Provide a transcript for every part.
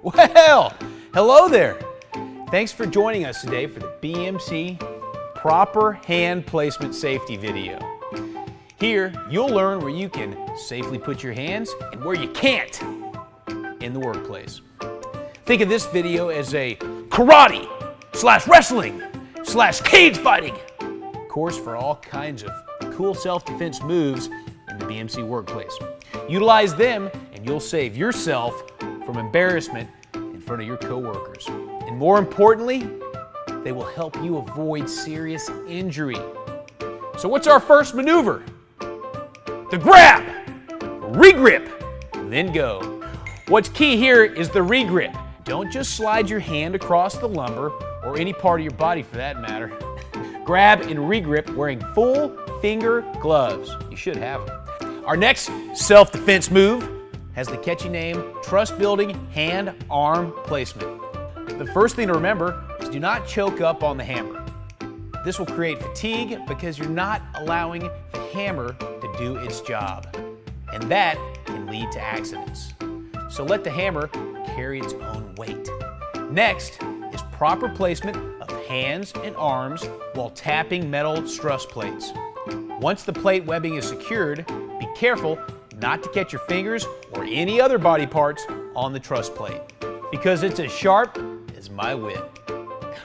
Well, hello there. Thanks for joining us today for the BMC Proper Hand Placement Safety video. Here, you'll learn where you can safely put your hands and where you can't in the workplace. Think of this video as a karate / wrestling / cage fighting course for all kinds of cool self-defense moves in the BMC workplace. Utilize them and you'll save yourself from embarrassment in front of your coworkers. And more importantly, they will help you avoid serious injury. So what's our first maneuver? The grab, regrip, then go. What's key here is the regrip. Don't just slide your hand across the lumbar or any part of your body for that matter. Grab and regrip wearing full finger gloves. You should have them. Our next self-defense move has the catchy name Trust Building Hand-Arm Placement. The first thing to remember is do not choke up on the hammer. This will create fatigue because you're not allowing the hammer to do its job, and that can lead to accidents. So let the hammer carry its own weight. Next is proper placement of hands and arms while tapping metal truss plates. Once the plate webbing is secured, be careful not to catch your fingers or any other body parts on the truss plate, because it's as sharp as my wit.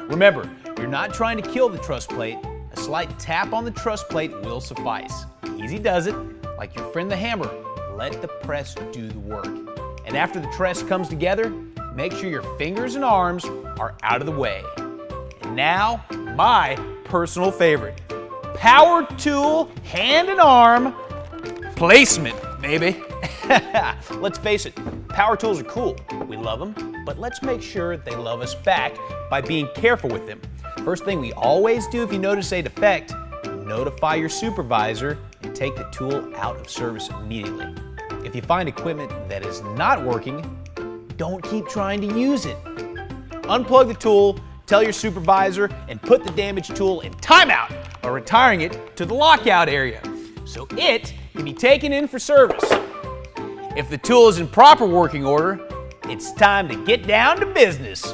Remember, you're not trying to kill the truss plate. A slight tap on the truss plate will suffice. Easy does it, like your friend the hammer. Let the press do the work. And after the truss comes together, make sure your fingers and arms are out of the way. And now, my personal favorite, power tool hand and arm placement, baby. Let's face it, power tools are cool. We love them, but let's make sure they love us back by being careful with them. First thing we always do if you notice a defect, notify your supervisor and take the tool out of service immediately. If you find equipment that is not working, don't keep trying to use it. Unplug the tool, tell your supervisor, and put the damaged tool in timeout or retiring it to the lockout area so it can be taken in for service. If the tool is in proper working order, it's time to get down to business.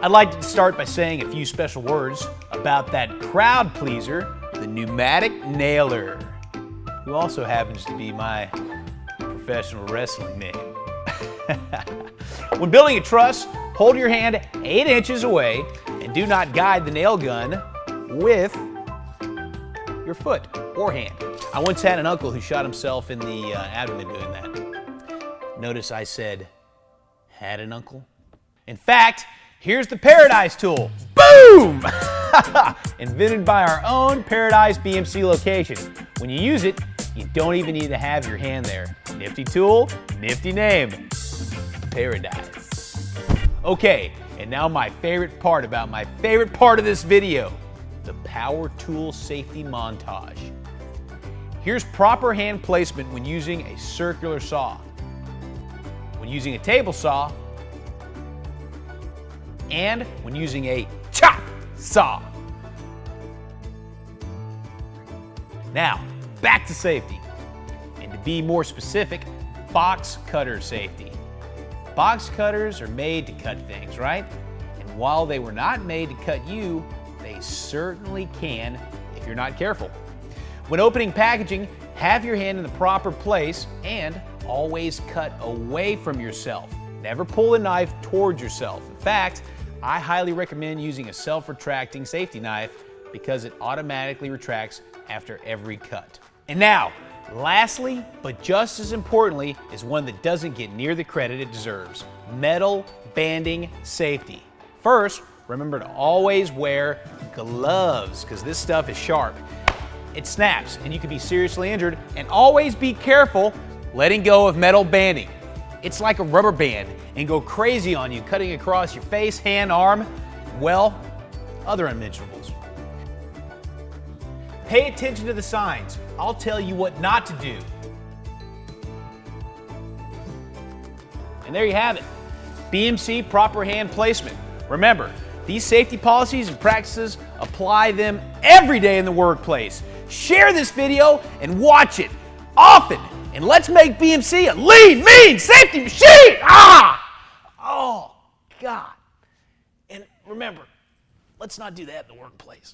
I'd like to start by saying a few special words about that crowd pleaser, the pneumatic nailer, who also happens to be my professional wrestling name. When building a truss, hold your hand 8 inches away and do not guide the nail gun with your foot or hand. I once had an uncle who shot himself in the abdomen doing that. Notice I said, had an uncle? In fact, here's the Paradise tool. Boom! Invented by our own Paradise BMC location. When you use it, you don't even need to have your hand there. Nifty tool, nifty name. Paradise. Okay, and now my favorite part about my favorite part of this video, the power tool safety montage. Here's proper hand placement when using a circular saw, when using a table saw, and when using a chop saw. Now, back to safety. And to be more specific, box cutter safety. Box cutters are made to cut things, right? And while they were not made to cut you, they certainly can if you're not careful. When opening packaging, have your hand in the proper place and always cut away from yourself. Never pull a knife towards yourself. In fact, I highly recommend using a self-retracting safety knife because it automatically retracts after every cut. And now, lastly, but just as importantly, is one that doesn't get near the credit it deserves: metal banding safety. First, remember to always wear gloves because this stuff is sharp. It snaps and you can be seriously injured, and always be careful letting go of metal banding. It's like a rubber band and go crazy on you, cutting across your face, hand, arm, well, other unmentionables. Pay attention to the signs. I'll tell you what not to do. And there you have it. BMC proper hand placement. Remember, these safety policies and practices, apply them every day in the workplace. Share this video and watch it often. And let's make BMC a lean, mean safety machine. Oh. God. And remember, let's not do that in the workplace.